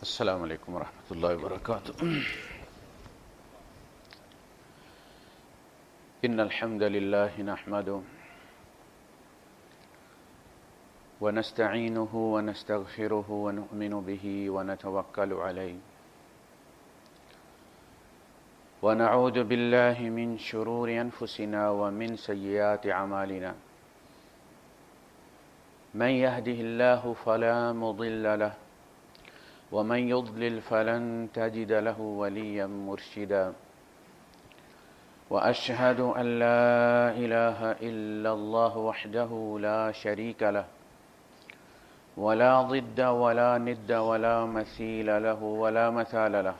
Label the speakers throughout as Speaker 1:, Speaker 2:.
Speaker 1: السلام علیکم ورحمۃ اللہ وبرکاتہ۔ ان الحمد للہ نحمده ونستعینه ونستغفره ونؤمن به ونتوکل علیہ ونعوذ باللہ من شرور انفسنا ومن سیئات اعمالنا من يهده الله فلا مضل له ومن يضلل فلن تجد له وليا مرشدا وأشهد أن لا إله إلا الله وحده لا شريك له ولا ضد ولا ند ولا مثيل له ولا مثال له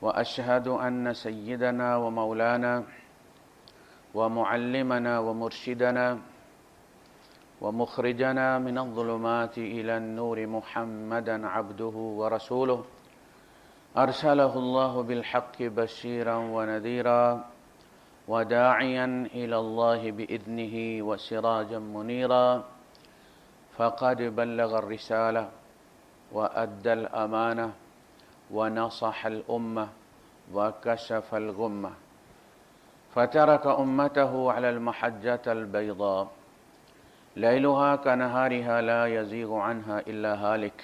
Speaker 1: وأشهد أن سيدنا ومولانا ومعلمنا ومرشدنا ومخرجنا من الظلمات إلى النور محمدا عبده ورسوله أرسله الله بالحق بشيرا ونذيرا وداعيا إلى الله بإذنه وسراجا منيرا فقد بلغ الرسالة وأدى الأمانة ونصح الأمة وكشف الغمة فترك أمته على المحجة البيضاء ليلها كنهارها لا يزيغ عنها إلا هالك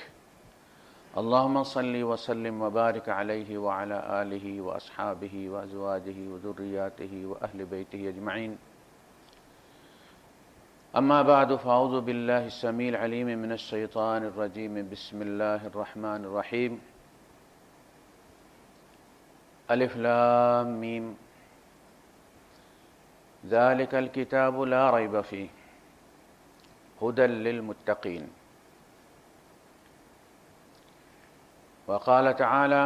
Speaker 1: اللهم صل وسلم وبارك عليه وعلى آله وأصحابه وأزواجه وذرياته وأهل بيته أجمعين أما بعد فأعوذ بالله السميع العليم من الشيطان الرجيم بسم الله الرحمن الرحيم ألف لام ميم ذلك الكتاب لا ريب فيه هدى للمتقين وقال تعالى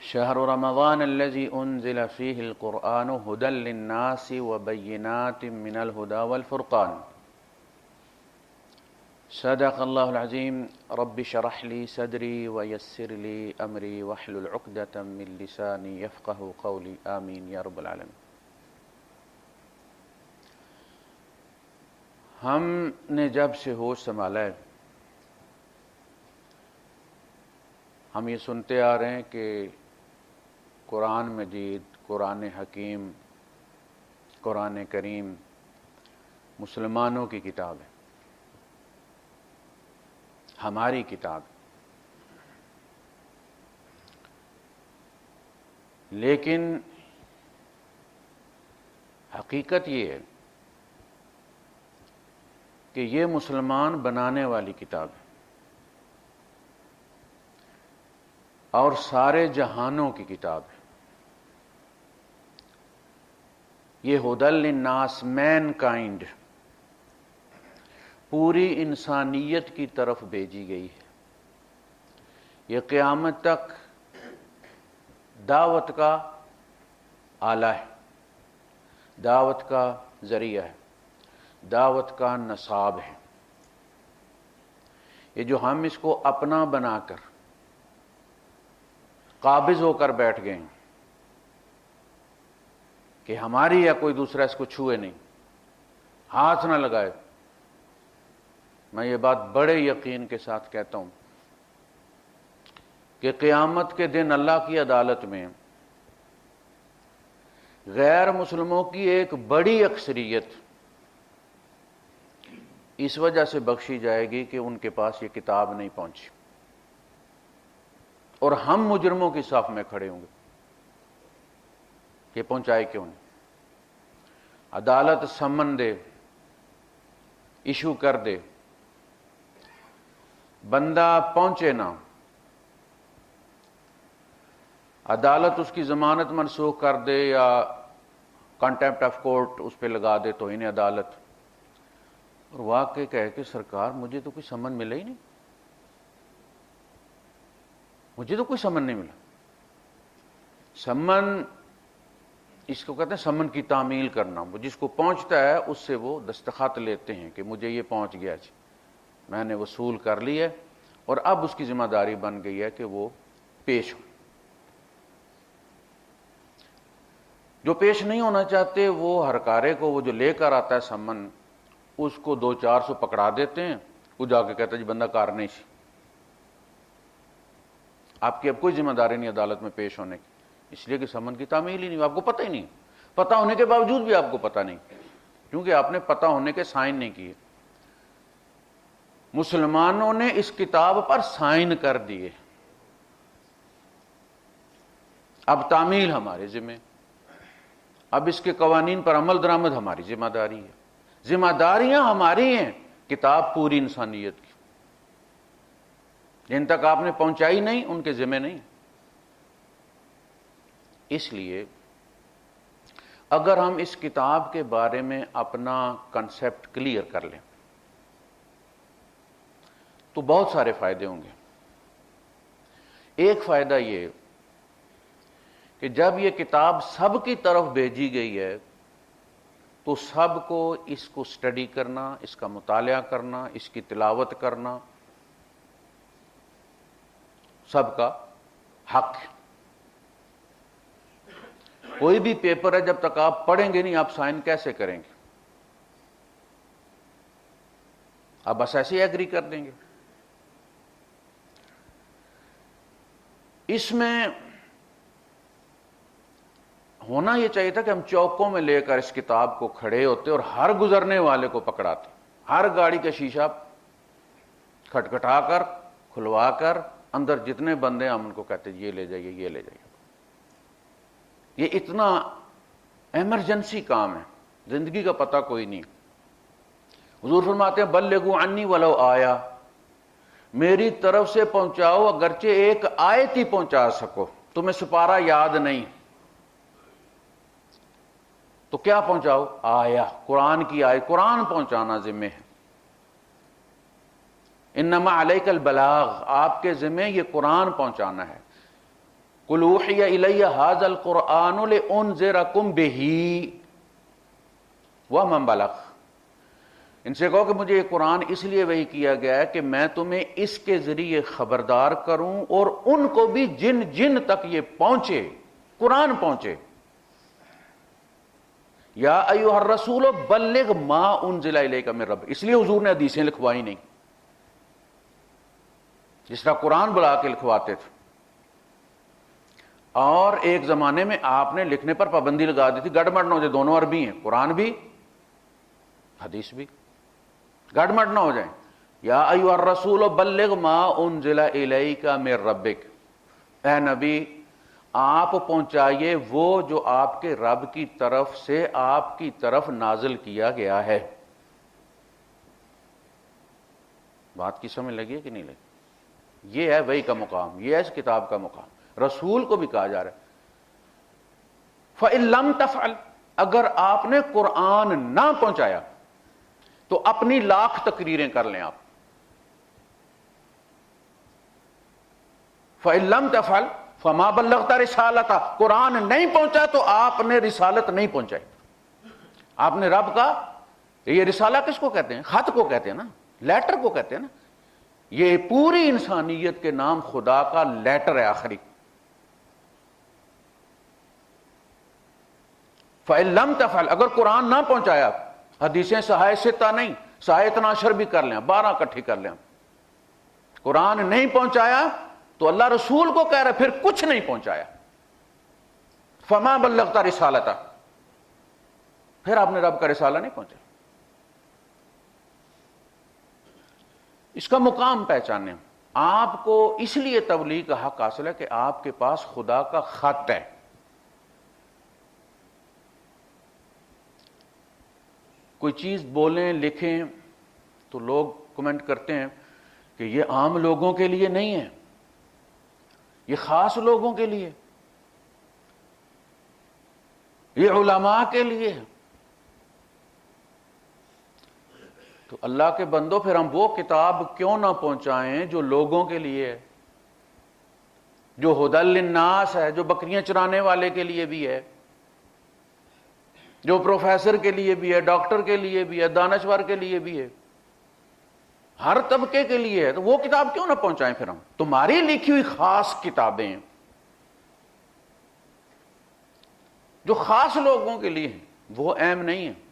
Speaker 1: شهر رمضان الذي أنزل فيه القرآن هدى للناس وبينات من الهدى والفرقان صدق الله العظيم رب اشرح لي صدري ويسر لي أمري واحلل عقدة من لساني يفقه قولي آمين يا رب العالمين۔ ہم نے جب سے ہوش سنبھالا ہے ہم یہ سنتے آ رہے ہیں کہ قرآن مجید، قرآن حکیم، قرآن کریم مسلمانوں کی کتاب ہے، ہماری کتاب ہے، لیکن حقیقت یہ ہے کہ یہ مسلمان بنانے والی کتاب ہے اور سارے جہانوں کی کتاب ہے۔ یہ ہدی للناس، مین کائنڈ، پوری انسانیت کی طرف بھیجی گئی ہے۔ یہ قیامت تک دعوت کا آلہ ہے، دعوت کا ذریعہ ہے، دعوت کا نصاب ہے۔ یہ جو ہم اس کو اپنا بنا کر قابض ہو کر بیٹھ گئے ہیں کہ ہماری یا کوئی دوسرا اس کو چھوئے نہیں، ہاتھ نہ لگائے، میں یہ بات بڑے یقین کے ساتھ کہتا ہوں کہ قیامت کے دن اللہ کی عدالت میں غیر مسلموں کی ایک بڑی اکثریت اس وجہ سے بخشی جائے گی کہ ان کے پاس یہ کتاب نہیں پہنچی، اور ہم مجرموں کی صف میں کھڑے ہوں گے کہ پہنچائے کیوں نہیں۔ عدالت سمن دے، ایشو کر دے، بندہ پہنچے نہ، عدالت اس کی ضمانت منسوخ کر دے یا کنٹیمپٹ آف کورٹ اس پہ لگا دے تو انہیں عدالت، اور واقعی کہے کہ سرکار مجھے تو کوئی سمن ملا ہی نہیں، مجھے تو کوئی سمن نہیں ملا۔ سمن اس کو کہتے ہیں سمن کی تعمیل کرنا، وہ جس کو پہنچتا ہے اس سے وہ دستخط لیتے ہیں کہ مجھے یہ پہنچ گیا جی، میں نے وصول کر لی ہے، اور اب اس کی ذمہ داری بن گئی ہے کہ وہ پیش ہو۔ جو پیش نہیں ہونا چاہتے وہ ہرکارے کو، وہ جو لے کر آتا ہے سمن، اس کو 200-400 پکڑا دیتے ہیں، وہ جا کے کہتا ہے جی بندہ کار نہیں سی، آپ کی اب کوئی ذمہ داری نہیں عدالت میں پیش ہونے کی، اس لیے کہ سمن کی تعمیل ہی نہیں، آپ کو پتہ ہی نہیں، پتہ ہونے کے باوجود بھی آپ کو پتہ نہیں، کیونکہ آپ نے پتہ ہونے کے سائن نہیں کیے۔ مسلمانوں نے اس کتاب پر سائن کر دیے، اب تعمیل ہمارے ذمہ، اب اس کے قوانین پر عمل درآمد ہماری ذمہ داری ہے، ذمہ داریاں ہماری ہیں، کتاب پوری انسانیت کی، جن تک آپ نے پہنچائی نہیں ان کے ذمہ نہیں۔ اس لیے اگر ہم اس کتاب کے بارے میں اپنا کنسیپٹ کلیئر کر لیں تو بہت سارے فائدے ہوں گے۔ ایک فائدہ یہ کہ جب یہ کتاب سب کی طرف بھیجی گئی ہے تو سب کو اس کو اسٹڈی کرنا، اس کا مطالعہ کرنا، اس کی تلاوت کرنا سب کا حق ہے۔ کوئی بھی پیپر ہے جب تک آپ پڑھیں گے نہیں آپ سائن کیسے کریں گے؟ آپ بس ایسے ہی ایگری کر دیں گے۔ اس میں ہونا یہ چاہیے تھا کہ ہم چوکوں میں لے کر اس کتاب کو کھڑے ہوتے اور ہر گزرنے والے کو پکڑاتے، ہر گاڑی کا شیشہ کھٹکھٹا کر کھلوا کر اندر جتنے بندے ہیں ہم ان کو کہتے یہ لے جائیے، یہ لے جائیے۔ یہ اتنا ایمرجنسی کام ہے، زندگی کا پتہ کوئی نہیں۔ حضور فرماتے ہیں بلغوا عنی ولو آیا، میری طرف سے پہنچاؤ اگرچہ ایک آیت ہی پہنچا سکو، تمہیں سپارہ یاد نہیں تو کیا پہنچاؤ؟ آیا، قرآن کی آیت، قرآن پہنچانا ذمہ ہے۔ انما علیک البلاغ، آپ کے ذمہ یہ قرآن پہنچانا ہے۔ قل اوحی الی ھذا القرآن لانذرکم بہ ومن بلغ، ان سے کہو کہ مجھے یہ قرآن اس لیے وحی کیا گیا ہے کہ میں تمہیں اس کے ذریعے خبردار کروں اور ان کو بھی جن جن تک یہ پہنچے، قرآن پہنچے۔ یا ایھا الرسول بلغ ما انزل الیک من رب، اس لیے حضور نے حدیثیں لکھوائی نہیں، جس طرح قرآن بلا کے لکھواتے تھے۔ اور ایک زمانے میں آپ نے لکھنے پر پابندی لگا دی تھی، گڑبڑ نہ ہو جائے، دونوں عربی ہیں، قرآن بھی حدیث بھی، گڑبڑ نہ ہو جائیں۔ یا ایھا الرسول بلغ ما انزل الیک من ربک، اے نبی آپ پہنچائیے وہ جو آپ کے رب کی طرف سے آپ کی طرف نازل کیا گیا ہے۔ بات کی سمجھ لگی ہے کہ نہیں لگی؟ یہ ہے وحی کا مقام، یہ ہے اس کتاب کا مقام۔ رسول کو بھی کہا جا رہا ہے فَإِن لَمْ تَفْعَلْ، اگر آپ نے قرآن نہ پہنچایا تو اپنی لاکھ تقریریں کر لیں آپ۔ فَإِن لَمْ تَفْعَلْ فَمَا بَلَّغْتَ رِسَالَتَهُ، قرآن نہیں پہنچا تو آپ نے رسالت نہیں پہنچائی۔ آپ نے رب کا، یہ رسالہ کس کو کہتے ہیں؟ خط کو کہتے ہیں نا، لیٹر کو کہتے ہیں نا۔ یہ پوری انسانیت کے نام خدا کا لیٹر ہے آخری۔ فَإِن لَمْ تَفْعَلْ، اگر قرآن نہ پہنچایا، حدیثیں صحائح ستہ نہیں، صحائح 12 بھی کر لیں، 12 اکٹھی کر لیں، قرآن نہیں پہنچایا تو اللہ رسول کو کہہ رہا ہے پھر کچھ نہیں پہنچایا۔ فَمَا بَلَّغْتَ رِسَالَتَهُ، پھر آپ نے رب کا رسالہ نہیں پہنچایا۔ اس کا مقام پہچانے، آپ کو اس لیے تبلیغ کا حق حاصل ہے کہ آپ کے پاس خدا کا خط ہے۔ کوئی چیز بولیں لکھیں تو لوگ کمنٹ کرتے ہیں کہ یہ عام لوگوں کے لیے نہیں ہے، یہ خاص لوگوں کے لیے، یہ علماء کے لیے ہے۔ تو اللہ کے بندو پھر ہم وہ کتاب کیوں نہ پہنچائیں جو لوگوں کے لیے ہے، جو ھدی للناس ہے، جو بکریاں چرانے والے کے لیے بھی ہے، جو پروفیسر کے لیے بھی ہے، ڈاکٹر کے لیے بھی ہے، دانشور کے لیے بھی ہے، ہر طبقے کے لیے ہے۔ تو وہ کتاب کیوں نہ پہنچائیں پھر ہم؟ تمہاری لکھی ہوئی خاص کتابیں جو خاص لوگوں کے لیے ہیں وہ اہم نہیں ہیں۔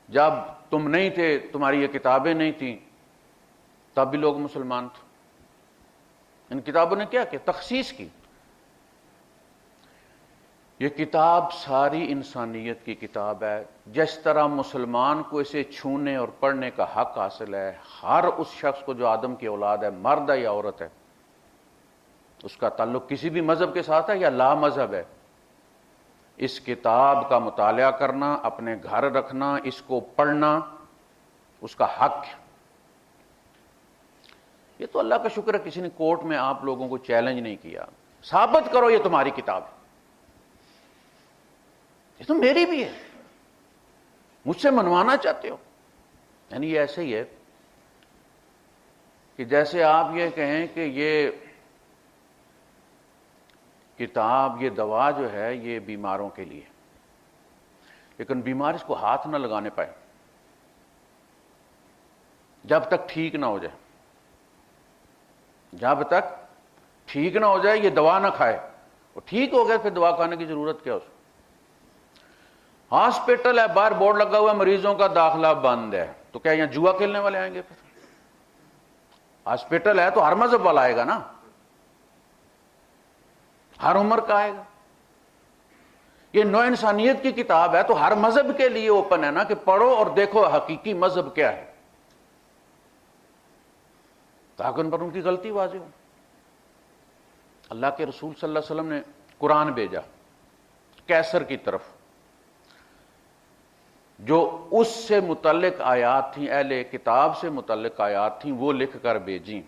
Speaker 1: جب تم نہیں تھے، تمہاری یہ کتابیں نہیں تھیں، تب بھی لوگ مسلمان تھے۔ ان کتابوں نے کیا کیا؟ تخصیص کی. یہ کتاب ساری انسانیت کی کتاب ہے. جس طرح مسلمان کو اسے چھونے اور پڑھنے کا حق حاصل ہے، ہر اس شخص کو جو آدم کی اولاد ہے، مرد ہے یا عورت ہے، اس کا تعلق کسی بھی مذہب کے ساتھ ہے یا لا مذہب ہے، اس کتاب کا مطالعہ کرنا، اپنے گھر رکھنا، اس کو پڑھنا اس کا حق ہے. یہ تو اللہ کا شکر ہے کسی نے کورٹ میں آپ لوگوں کو چیلنج نہیں کیا، ثابت کرو یہ تمہاری کتاب ہے. یہ تو میری بھی ہے، مجھ سے منوانا چاہتے ہو. یعنی یہ ایسے ہی ہے کہ جیسے آپ یہ کہیں کہ یہ کتاب، یہ دوا جو ہے یہ بیماروں کے لیے، لیکن بیمار اس کو ہاتھ نہ لگانے پائے جب تک ٹھیک نہ ہو جائے. جب تک ٹھیک نہ ہو جائے یہ دوا نہ کھائے. وہ ٹھیک ہو گئے پھر دوا کھانے کی ضرورت کیا اس کو؟ ہاسپٹل ہے، باہر بورڈ لگا ہوا ہے مریضوں کا داخلہ بند ہے، تو کیا یہاں جوا کھیلنے والے آئیں گے؟ پھر ہاسپٹل ہے تو ہر مذہب والا آئے گا نا، ہر عمر کا آئے گا. یہ نو انسانیت کی کتاب ہے تو ہر مذہب کے لیے اوپن ہے نا کہ پڑھو اور دیکھو حقیقی مذہب کیا ہے، تاکہ ان پر ان کی غلطی واضح ہو. اللہ کے رسول صلی اللہ علیہ وسلم نے قرآن بھیجا کیسر کی طرف، جو اس سے متعلق آیات تھیں، اہل کتاب سے متعلق آیات تھیں، وہ لکھ کر بھیجیں.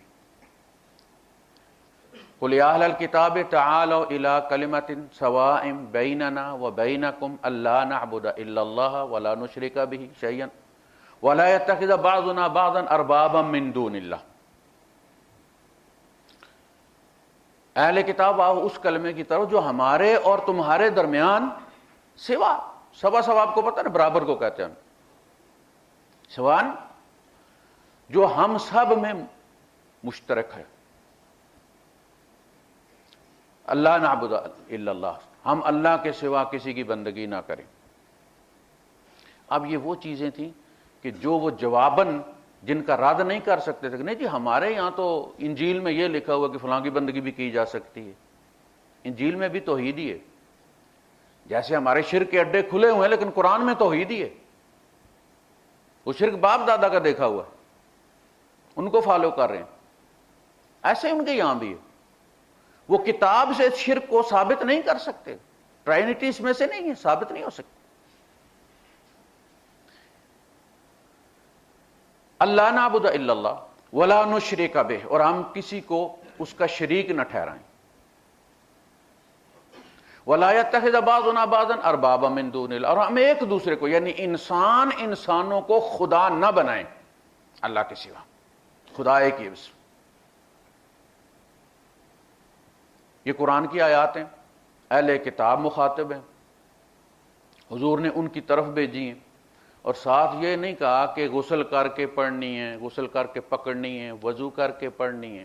Speaker 1: قُلْ يَا أَهْلَ الْكِتَابِ تَعَالَوْا إِلَىٰ كَلِمَةٍ سَوَاءٍ بَيْنَنَا وَبَيْنَكُمْ أَلَّا نَعْبُدَ إِلَّا اللَّهَ وَلَا نُشْرِكَ بِهِ شَيْئًا وَلَا يَتَّخِذَ بَعْضُنَا بَعْضًا أَرْبَابًا مِّن دُونِ اللَّهِ. اہل کتاب آؤ اس کلمے کی طرف جو ہمارے اور تمہارے درمیان سوا، سوا سوا آپ کو پتہ نا برابر کو کہتے ہیں، سوان جو ہم سب میں مشترک ہے. اللہ نعبد الا اللہ، ہم اللہ کے سوا کسی کی بندگی نہ کریں. اب یہ وہ چیزیں تھیں کہ جو وہ جواباً جن کا رد نہیں کر سکتے تھے کہ نہیں جی ہمارے یہاں تو انجیل میں یہ لکھا ہوا کہ فلاں کی بندگی بھی کی جا سکتی ہے. انجیل میں بھی توحید ہی ہے، جیسے ہمارے شرک کے اڈے کھلے ہوئے ہیں لیکن قرآن میں توحید ہی ہے. وہ شرک باپ دادا کا دیکھا ہوا ہے، ان کو فالو کر رہے ہیں. ایسے ان کے یہاں بھی ہے. وہ کتاب سے شرک کو ثابت نہیں کر سکتے، ٹرائنٹی اس میں سے نہیں ہے، ثابت نہیں ہو سکتی. اللہ نعبد الا اللہ ولا نشرک بہ، اور ہم کسی کو اس کا شریک نہ ٹھہرائیں. ولا يتخذ بعضنا بعضا اربابا من دون اللہ، اور ہم ایک دوسرے کو یعنی انسان انسانوں کو خدا نہ بنائیں اللہ کے سوا. خدا ایک ہی ہے. یہ قرآن کی آیات ہیں، اہل کتاب مخاطب ہیں، حضور نے ان کی طرف بھیجی ہیں. اور ساتھ یہ نہیں کہا کہ غسل کر کے پڑھنی ہے، غسل کر کے پکڑنی ہے، وضو کر کے پڑھنی ہے.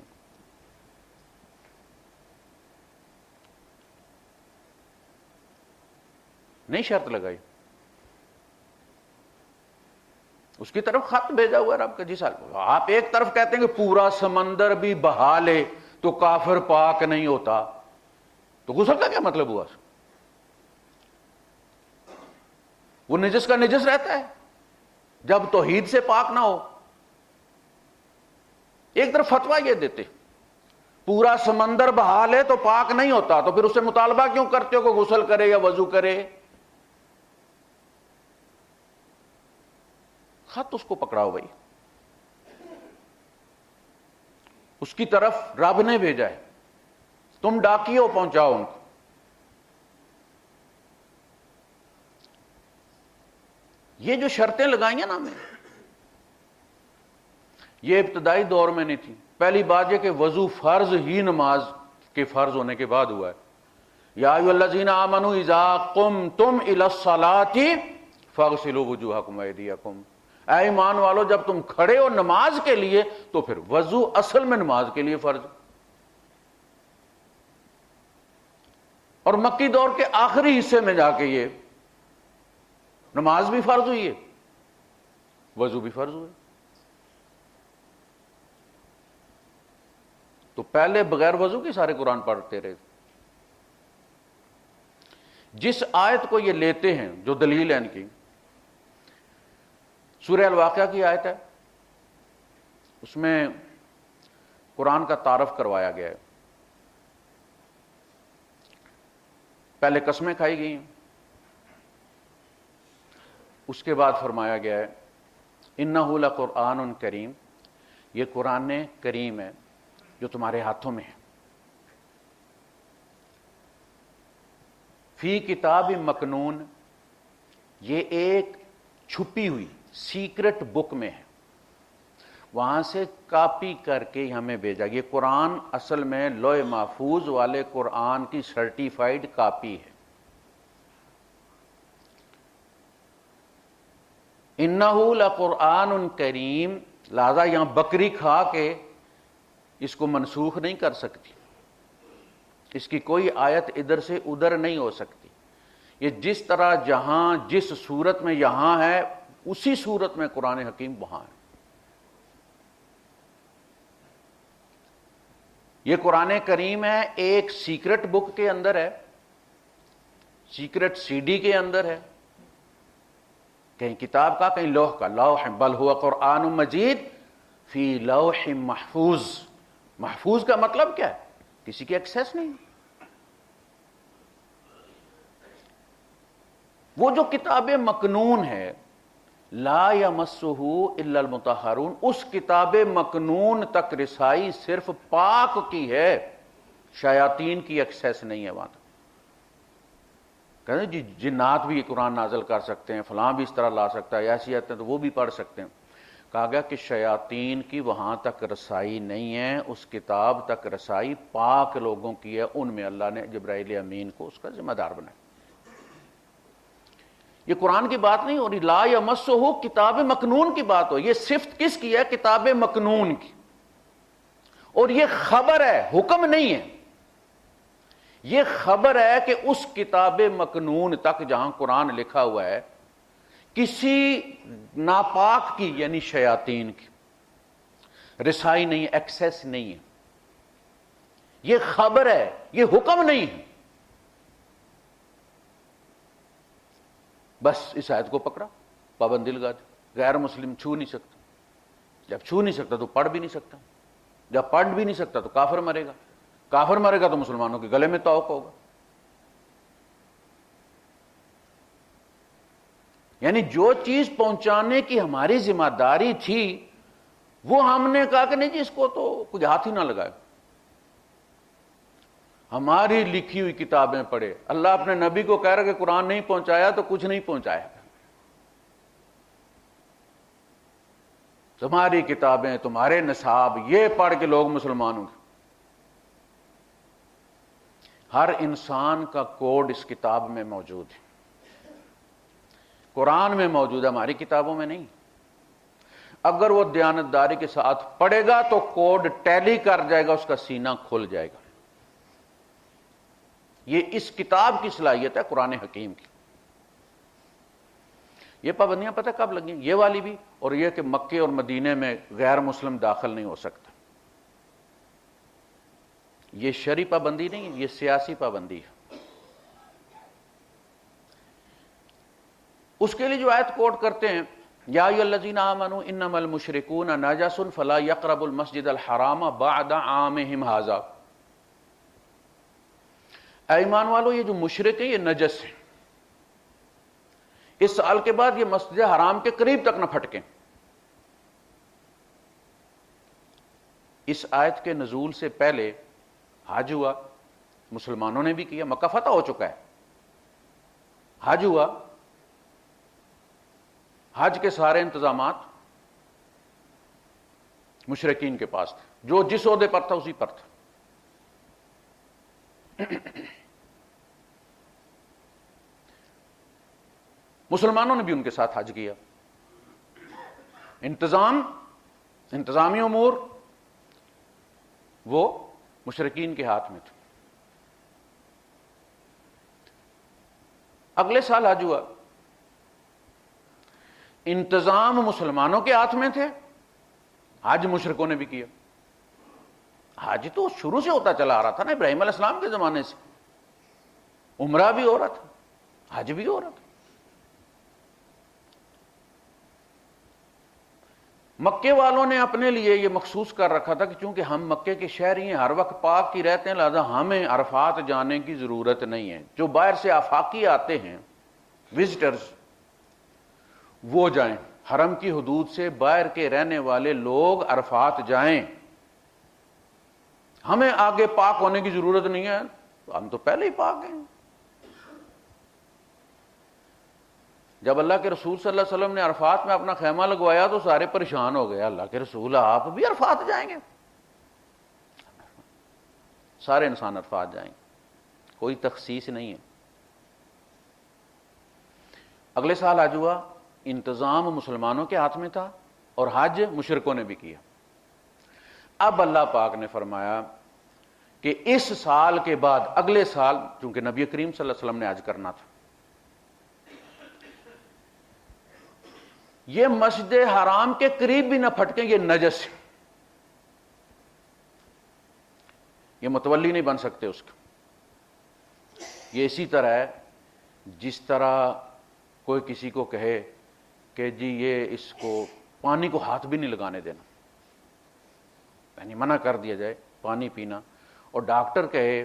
Speaker 1: نہیں شرط لگائی. اس کی طرف خط بھیجا ہوا ہے رب کا. جی صاحب آپ ایک طرف کہتے ہیں کہ پورا سمندر بھی بہا لے تو کافر پاک نہیں ہوتا، تو غسل کا کیا مطلب ہوا؟ وہ نجس کا نجس رہتا ہے جب توحید سے پاک نہ ہو. ایک طرف فتویٰ یہ دیتے پورا سمندر بہا لے تو پاک نہیں ہوتا، تو پھر اس سے مطالبہ کیوں کرتے ہو کہ غسل کرے یا وضو کرے؟ خط اس کو پکڑاؤ بھائی، اس کی طرف رب نے بھیجا ہے، تم ڈاکیو پہنچاؤ ان کو. یہ جو شرطیں لگائیں ہیں نا ہمیں، یہ ابتدائی دور میں نہیں تھی. پہلی بات یہ کہ وضو فرض ہی نماز کے فرض ہونے کے بعد ہوا ہے. یا ایھا الذین آمنوا اذا قمتم الی الصلاۃ فاغسلوا وجوہکم وایدیکم، اے ایمان والو جب تم کھڑے ہو نماز کے لیے تو پھر وضو اصل میں نماز کے لیے فرض. اور مکی دور کے آخری حصے میں جا کے یہ نماز بھی فرض ہوئی ہے، وضو بھی فرض ہوئے. تو پہلے بغیر وضو کے سارے قرآن پڑھتے رہے. جس آیت کو یہ لیتے ہیں جو دلیل ہے ان کی، سورہ الواقعہ کی آیت ہے، اس میں قرآن کا تعارف کروایا گیا ہے. پہلے قسمیں کھائی گئی ہیں، اس کے بعد فرمایا گیا ہے انہ لقرآن کریم، یہ قرآن کریم ہے جو تمہارے ہاتھوں میں ہے. فی کتاب مکنون، یہ ایک چھپی ہوئی سیکرٹ بک میں ہے، وہاں سے کاپی کر کے ہمیں بھیجا. یہ قرآن اصل میں لوح محفوظ والے قرآن کی سرٹیفائیڈ کاپی ہے. انہ لقرآن کریم، لہذا یہاں بکری کھا کے اس کو منسوخ نہیں کر سکتی، اس کی کوئی آیت ادھر سے ادھر نہیں ہو سکتی. یہ جس طرح جہاں جس صورت میں یہاں ہے، اسی صورت میں قرآن حکیم وہاں ہے. یہ قرآن کریم ہے، ایک سیکرٹ بک کے اندر ہے، سیکرٹ سی ڈی کے اندر ہے، کہیں کتاب کا کہیں لوح کا. لوح بل ہوا قرآن مجید فی لوح محفوظ. محفوظ کا مطلب کیا ہے؟ کسی کی ایکسیس نہیں. وہ جو کتاب مکنون ہے، لا یمسہ الا المطہرون، اس کتاب مکنون تک رسائی صرف پاک کی ہے، شیاطین کی ایکسیس نہیں ہے وہاں تک. کہتے ہیں جی جنات بھی یہ قرآن نازل کر سکتے ہیں، فلاں بھی اس طرح لا سکتا ہے، ایسی آتے ہیں تو وہ بھی پڑھ سکتے ہیں. کہا گیا کہ شیاطین کی وہاں تک رسائی نہیں ہے، اس کتاب تک رسائی پاک لوگوں کی ہے. ان میں اللہ نے جبرائیل امین کو اس کا ذمہ دار بنایا. یہ قرآن کی بات نہیں ہو رہی، لا یمسہ، کتاب مکنون کی بات ہو. یہ صفت کس کی ہے؟ کتاب مکنون کی. اور یہ خبر ہے، حکم نہیں ہے. یہ خبر ہے کہ اس کتاب مکنون تک جہاں قرآن لکھا ہوا ہے، کسی ناپاک کی یعنی شیاطین کی رسائی نہیں، ایکسیس نہیں ہے. یہ خبر ہے، یہ حکم نہیں ہے. بس اس آیت کو پکڑا، پابندی لگا دی. غیر مسلم چھو نہیں سکتا. جب چھو نہیں سکتا تو پڑھ بھی نہیں سکتا. جب پڑھ بھی نہیں سکتا تو کافر مرے گا. کافر مرے گا تو مسلمانوں کے گلے میں توق ہوگا. یعنی جو چیز پہنچانے کی ہماری ذمہ داری تھی، وہ ہم نے کہا کہ نہیں جی اس کو تو کوئی ہاتھ ہی نہ لگائے. ہماری لکھی ہوئی کتابیں پڑھے. اللہ اپنے نبی کو کہہ رہا کہ قرآن نہیں پہنچایا تو کچھ نہیں پہنچایا. تمہاری کتابیں، تمہارے نصاب، یہ پڑھ کے لوگ مسلمان ہوں گے. ہر انسان کا کوڈ اس کتاب میں موجود ہے، قرآن میں موجود ہے، ہماری کتابوں میں نہیں. اگر وہ دیانتداری کے ساتھ پڑھے گا تو کوڈ ٹیلی کر جائے گا، اس کا سینہ کھل جائے گا. یہ اس کتاب کی صلاحیت ہے قرآن حکیم کی. یہ پابندیاں پتہ کب لگیں؟ یہ والی بھی، اور یہ کہ مکے اور مدینے میں غیر مسلم داخل نہیں ہو سکتا. یہ شرعی پابندی نہیں ہے، یہ سیاسی پابندی ہے. اس کے لیے جو آیت کوٹ کرتے ہیں، یا ایھا الذین آمنوا انما المشرکون نجس فلا یقربوا المسجد الحرام بعد عامہم ھذا. اے ایمان والو، یہ جو مشرک ہیں یہ نجس ہیں، اس سال کے بعد یہ مسجد حرام کے قریب تک نہ پھٹکیں. اس آیت کے نزول سے پہلے حج ہوا، مسلمانوں نے بھی کیا، مکہ فتح ہو چکا ہے. حج ہوا، حج کے سارے انتظامات مشرکین کے پاس تھے، جو جس عہدے پر تھا اسی پر تھا. مسلمانوں نے بھی ان کے ساتھ حج کیا. انتظامی امور وہ مشرکین کے ہاتھ میں تھے. اگلے سال حج ہوا، انتظام مسلمانوں کے ہاتھ میں تھے، حج مشرکوں نے بھی کیا. حج تو شروع سے ہوتا چلا آ رہا تھا نا، ابراہیم علیہ السلام کے زمانے سے، عمرہ بھی ہو رہا تھا، حج بھی ہو رہا تھا۔ مکے والوں نے اپنے لیے یہ مخصوص کر رکھا تھا کہ چونکہ ہم مکے کے شہری ہیں، ہر وقت پاک کی رہتے ہیں، لہذا ہمیں عرفات جانے کی ضرورت نہیں ہے۔ جو باہر سے آفاقی آتے ہیں، وزٹرز، وہ جائیں، حرم کی حدود سے باہر کے رہنے والے لوگ عرفات جائیں، ہمیں آگے پاک ہونے کی ضرورت نہیں ہے، ہم تو پہلے ہی پاک ہیں۔ جب اللہ کے رسول صلی اللہ علیہ وسلم نے عرفات میں اپنا خیمہ لگوایا تو سارے پریشان ہو گئے، اللہ کے رسول آپ بھی عرفات جائیں گے؟ سارے انسان عرفات جائیں گے، کوئی تخصیص نہیں ہے۔ اگلے سال حج ہوا، انتظام مسلمانوں کے ہاتھ میں تھا اور حج مشرکوں نے بھی کیا۔ اب اللہ پاک نے فرمایا کہ اس سال کے بعد اگلے سال، چونکہ نبی کریم صلی اللہ علیہ وسلم نے حج کرنا تھا، یہ مسجد حرام کے قریب بھی نہ پھٹکیں، یہ نجس، یہ متولی نہیں بن سکتے اس کا۔ یہ اسی طرح ہے جس طرح کوئی کسی کو کہے کہ جی یہ اس کو پانی کو ہاتھ بھی نہیں لگانے دینا، یعنی منع کر دیا جائے پانی پینا، اور ڈاکٹر کہے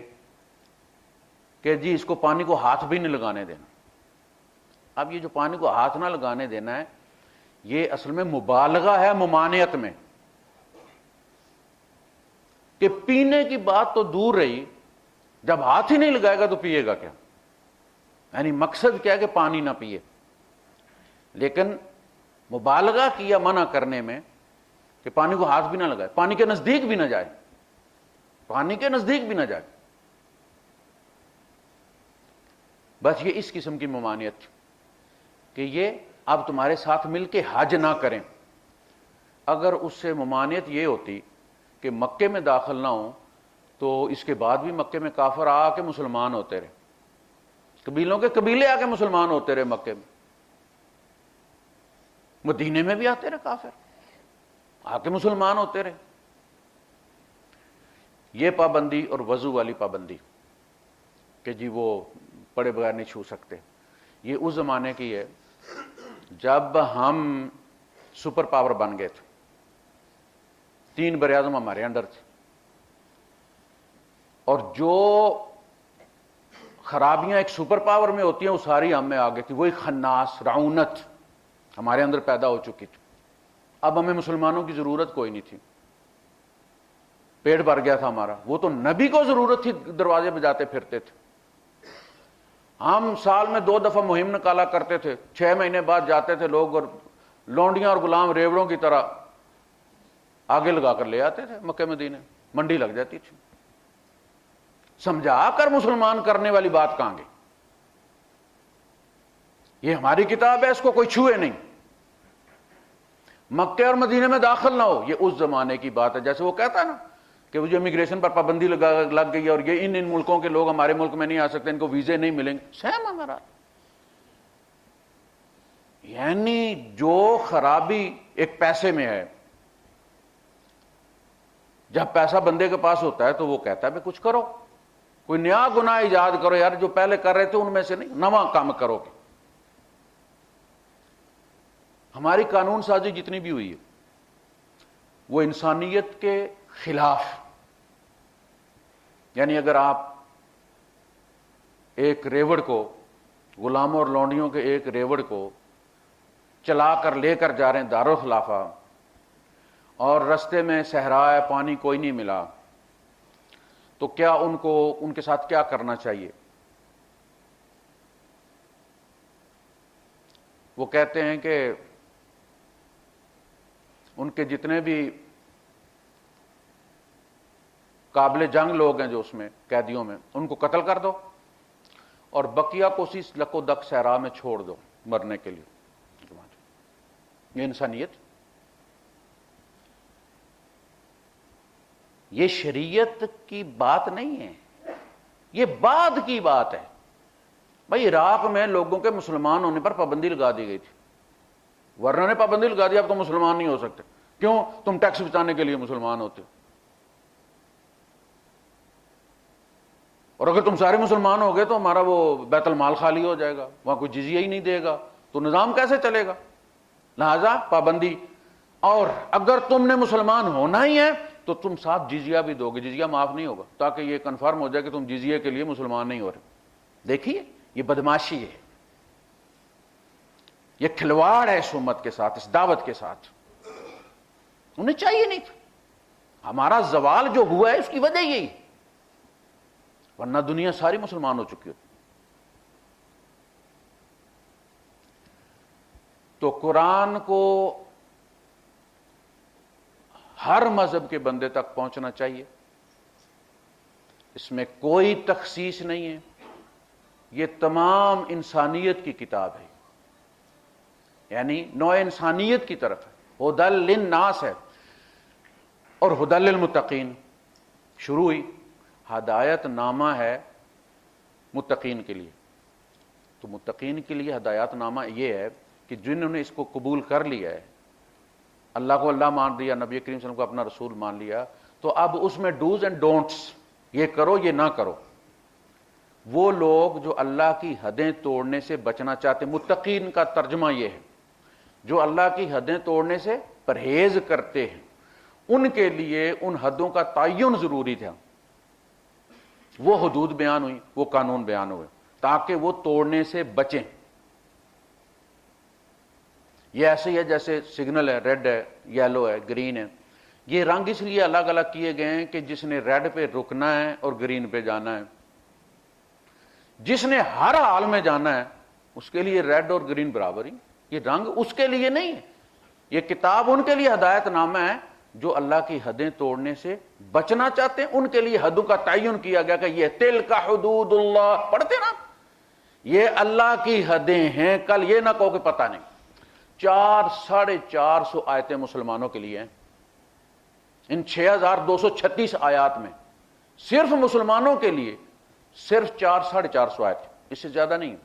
Speaker 1: کہ جی اس کو پانی کو ہاتھ بھی نہیں لگانے دینا۔ اب یہ جو پانی کو ہاتھ نہ لگانے دینا ہے، یہ اصل میں مبالغہ ہے ممانعت میں، کہ پینے کی بات تو دور رہی، جب ہاتھ ہی نہیں لگائے گا تو پیے گا کیا؟ یعنی مقصد کیا ہے کہ پانی نہ پیے، لیکن مبالغہ کیا منع کرنے میں کہ پانی کو ہاتھ بھی نہ لگائے، پانی کے نزدیک بھی نہ جائے، پانی کے نزدیک بھی نہ جائے۔ بس یہ اس قسم کی ممانعت کہ یہ اب تمہارے ساتھ مل کے حج نہ کریں۔ اگر اس سے ممانعت یہ ہوتی کہ مکے میں داخل نہ ہوں تو اس کے بعد بھی مکے میں کافر آ کے مسلمان ہوتے رہے، قبیلوں کے قبیلے آ کے مسلمان ہوتے رہے مکے میں، مدینے میں بھی آتے رہے کافر آ کے مسلمان ہوتے رہے۔ یہ پابندی اور وضو والی پابندی کہ جی وہ پڑے بغیر نہیں چھو سکتے، یہ اس زمانے کی ہے جب ہم سپر پاور بن گئے تھے، 3 بر اعظم ہمارے انڈر تھے، اور جو خرابیاں ایک سپر پاور میں ہوتی ہیں وہ ساری ہم میں آ گئی تھی، وہی خناس رعونت ہمارے اندر پیدا ہو چکی تھی۔ اب ہمیں مسلمانوں کی ضرورت کوئی نہیں تھی، پیٹ بھر گیا تھا ہمارا، وہ تو نبی کو ضرورت تھی، دروازے بجاتے پھرتے تھے۔ ہم سال میں 2 دفعہ مہم نکالا کرتے تھے، 6 مہینے بعد جاتے تھے لوگ اور لونڈیاں اور غلام ریوڑوں کی طرح آگے لگا کر لے آتے تھے مکے مدینے، منڈی لگ جاتی تھی۔ سمجھا کر مسلمان کرنے والی بات کہاں گئی؟ یہ ہماری کتاب ہے، اس کو کوئی چھوئے نہیں، مکے اور مدینے میں داخل نہ ہو۔ یہ اس زمانے کی بات ہے، جیسے وہ کہتا ہے نا کہ وہ جو امیگریشن پر پابندی لگ گئی ہے اور یہ ان ملکوں کے لوگ ہمارے ملک میں نہیں آ سکتے، ان کو ویزے نہیں ملیں گے، سیم ہمارا۔ یعنی جو خرابی ایک پیسے میں ہے، جب پیسہ بندے کے پاس ہوتا ہے تو وہ کہتا ہے کچھ کرو، کوئی نیا گناہ ایجاد کرو، یار جو پہلے کر رہے تھے ان میں سے نہیں، نواں کام کرو گے۔ ہماری قانون سازی جتنی بھی ہوئی ہے وہ انسانیت کے خلاف، یعنی اگر آپ ایک ریوڑ کو، غلاموں اور لونڈیوں کے ایک ریوڑ کو چلا کر لے کر جا رہے ہیں دارالخلافہ، اور رستے میں صحرا ہے، پانی کوئی نہیں ملا، تو کیا ان کے ساتھ کیا کرنا چاہیے؟ وہ کہتے ہیں کہ ان کے جتنے بھی قابل جنگ لوگ ہیں جو اس میں قیدیوں میں، ان کو قتل کر دو اور بقیہ کو اسی لک و دک صحرا میں چھوڑ دو مرنے کے لیے۔ یہ انسانیت، یہ شریعت کی بات نہیں ہے، یہ بعد کی بات ہے۔ بھائی عراق میں لوگوں کے مسلمان ہونے پر پابندی لگا دی گئی تھی، ورنہ نے پابندی لگا دی اب تو مسلمان نہیں ہو سکتے۔ کیوں؟ تم ٹیکس بچانے کے لیے مسلمان ہوتے، اور اگر تم سارے مسلمان ہو گئے تو ہمارا وہ بیت المال خالی ہو جائے گا، وہاں کوئی جزیہ ہی نہیں دے گا، تو نظام کیسے چلے گا؟ لہذا پابندی. اور اگر تم نے مسلمان ہونا ہی ہے تو تم ساتھ جزیہ بھی دو گے، جزیہ معاف نہیں ہوگا، تاکہ یہ کنفرم ہو جائے کہ تم جزیے کے لیے مسلمان نہیں ہو رہے. دیکھیے یہ بدماشی ہے، یہ کھلواڑ ہے اس امت کے ساتھ، اس دعوت کے ساتھ. انہیں چاہیے نہیں تھا. ہمارا زوال جو ہوا ہے اس کی وجہ یہی، ورنہ دنیا ساری مسلمان ہو چکی ہوتی. تو قرآن کو ہر مذہب کے بندے تک پہنچنا چاہیے. اس میں کوئی تخصیص نہیں ہے، یہ تمام انسانیت کی کتاب ہے، یعنی نوع انسانیت کی طرف ہے. ہدی للناس ہے اور ہدی للمتقین شروع ہوئی. ہدایت نامہ ہے متقین کے لیے. تو متقین کے لیے ہدایت نامہ یہ ہے کہ جنہوں نے اس کو قبول کر لیا ہے، اللہ کو اللہ مان لیا، نبی کریم صلی اللہ علیہ وسلم کو اپنا رسول مان لیا، تو اب اس میں ڈوز اینڈ ڈونٹس، یہ کرو یہ نہ کرو. وہ لوگ جو اللہ کی حدیں توڑنے سے بچنا چاہتے، متقین کا ترجمہ یہ ہے جو اللہ کی حدیں توڑنے سے پرہیز کرتے ہیں، ان کے لیے ان حدوں کا تعین ضروری تھا. وہ حدود بیان ہوئی، وہ قانون بیان ہوئے تاکہ وہ توڑنے سے بچیں. یہ ایسے ہی ہے جیسے سگنل ہے، ریڈ ہے، یلو ہے، گرین ہے. یہ رنگ اس لیے الگ الگ کیے گئے ہیں کہ جس نے ریڈ پہ رکنا ہے اور گرین پہ جانا ہے، جس نے ہر حال میں جانا ہے اس کے لیے ریڈ اور گرین برابر ہی. یہ رنگ اس کے لیے نہیں ہے، یہ کتاب ان کے لیے ہدایت نامہ ہے جو اللہ کی حدیں توڑنے سے بچنا چاہتے ہیں. ان کے لیے حدوں کا تعین کیا گیا کہ یہ تلک حدود اللہ، پڑھتے نا، یہ اللہ کی حدیں ہیں. کل یہ نہ کہو کہ پتہ نہیں. 400-450 آیتیں مسلمانوں کے لیے ہیں. ان 6236 آیات میں صرف مسلمانوں کے لیے صرف 400-450 آیتیں، اس سے زیادہ نہیں.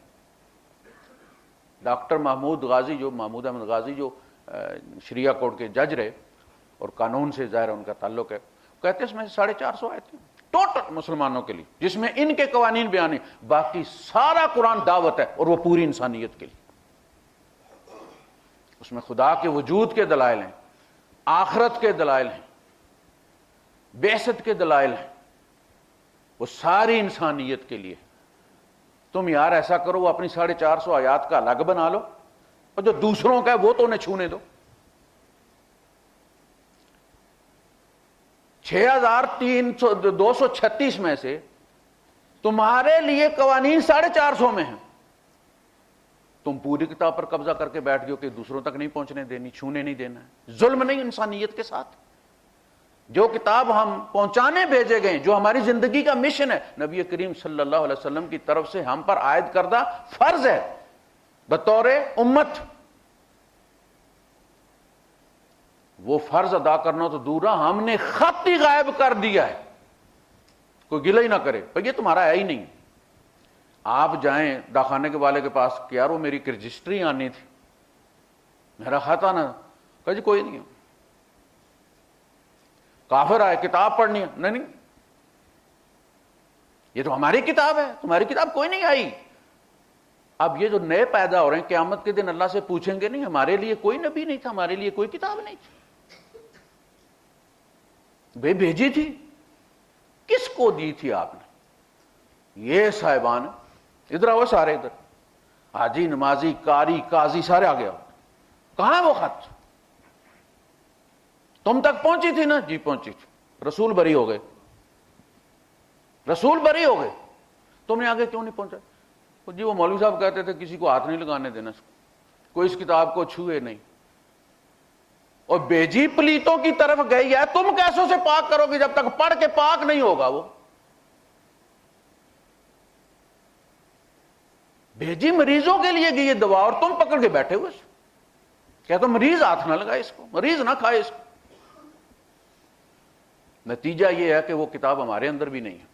Speaker 1: ڈاکٹر محمود احمد غازی جو شریعہ کورٹ کے جج رہے اور قانون سے ظاہر ان کا تعلق ہے، کہتے ہیں اس میں سے 450 آیتیں ٹوٹل مسلمانوں کے لیے جس میں ان کے قوانین بیان ہیں. باقی سارا قرآن دعوت ہے اور وہ پوری انسانیت کے لیے. اس میں خدا کے وجود کے دلائل ہیں، آخرت کے دلائل ہیں، بعثت کے دلائل ہیں، وہ ساری انسانیت کے لیے. تم یار ایسا کرو، وہ اپنی 450 آیات کا الگ بنا لو اور جو دوسروں کا ہے وہ تو انہیں چھونے دو. 6236 میں سے تمہارے لیے قوانین 450 میں ہیں. تم پوری کتاب پر قبضہ کر کے بیٹھ گئے کہ دوسروں تک نہیں پہنچنے دینی، چھونے نہیں دینا ہے. ظلم نہیں انسانیت کے ساتھ. جو کتاب ہم پہنچانے بھیجے گئے، جو ہماری زندگی کا مشن ہے، نبی کریم صلی اللہ علیہ وسلم کی طرف سے ہم پر عائد کردہ فرض ہے بطور امت، وہ فرض ادا کرنا تو دورا، ہم نے خط ہی غائب کر دیا ہے. کوئی گلہ ہی نہ کرے بھئی یہ تمہارا ہے ہی نہیں. آپ جائیں ڈاکخانے کے والے کے پاس کہ یار وہ میری رجسٹری آنی تھی، میرا خط آنا، کہا جی کوئی نہیں. کافر آئے کتاب پڑھنی ہے، نہیں یہ تو ہماری کتاب ہے، تمہاری کتاب کوئی نہیں آئی. اب یہ جو نئے پیدا ہو رہے ہیں قیامت کے دن اللہ سے پوچھیں گے نہیں ہمارے لیے کوئی نبی نہیں تھا، ہمارے لیے کوئی کتاب نہیں تھی، بھیجی تھی کس کو دی تھی آپ نے؟ یہ صاحبان ادھر آؤ، سارے ادھر، حاجی نمازی قاری قاضی سارے آ گیا. کہاں ہے وہ خط؟ تم تک پہنچی تھی نا؟ جی پہنچی تھی. رسول بری ہو گئے، رسول بری ہو گئے. تم نے آگے کیوں نہیں پہنچا؟ جی وہ مولوی صاحب کہتے تھے کسی کو ہاتھ نہیں لگانے دینا، کوئی اس کتاب کو چھوئے نہیں. اور بیجی پلیتوں کی طرف گئی ہے، تم کیسوں سے پاک کرو گے جب تک پڑھ کے پاک نہیں ہوگا؟ وہ بھیجی مریضوں کے لیے گئی ہے دوا اور تم پکڑ کے بیٹھے ہوئے. کیا تو مریض ہاتھ نہ لگائے اس کو، مریض نہ کھائے اس کو. نتیجہ یہ ہے کہ وہ کتاب ہمارے اندر بھی نہیں ہے،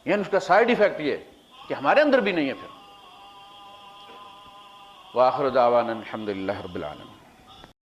Speaker 1: یعنی اس کا سائیڈ ایفیکٹ یہ ہے کہ ہمارے اندر بھی نہیں ہے. پھر وآخر دعوانا الحمدللہ رب العالمین.